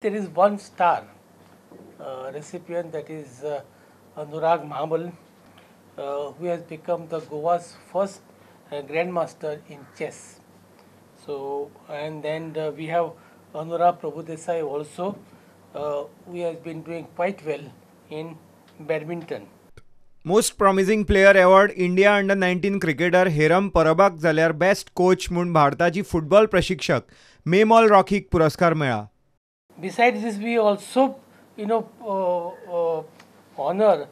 There is one star recipient, that is Anurag Mhamal, who has become the Goa's first Grand Master in chess. So, and then we have Anura Prabhu Desai also, who has been doing quite well in badminton. Most promising player award India under 19 cricketer हेरम परबाक जाल्यार best coach म्हणून भारताची football प्रशिक्षक मेमॉल रॉकीक पुरस्कार मेळ्ळा. Besides this, we also, honor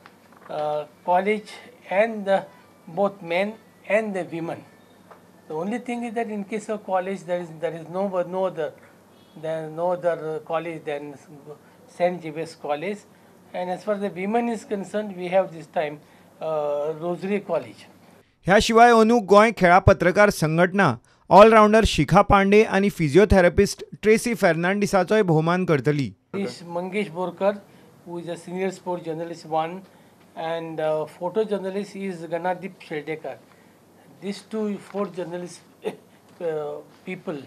college and both men and the women. The only thing is that in case of college, there is no other college than St. James College. And as far as the women is concerned, we have this time Rosary College. ह्या शिवाय अंदू गोंय खेळा पत्रकार संघटना allrounder Shikha Pandey आणि physiotherapist Tracy फेर्नांडिसाचोय भोवमान करतली. Mangesh Borkar, who is a senior sports journalist one, and photojournalist is Ganadip Sheldekar. These four journalist people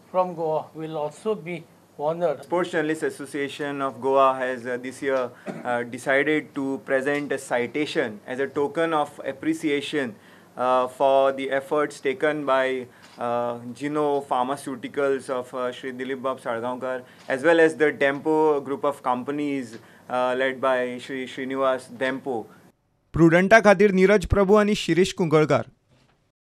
from Goa will also be honored. Sports Journalists Association of Goa has this year decided to present a citation as a token of appreciation for the efforts taken by Geno Pharmaceuticals of Shri Dilip Bab Salgaonkar, as well as the Dempo group of companies led by Shri Srinivas Dempo. प्रुडंटा खातीर नीरज प्रभू आणि शिरीष कुंकळकार.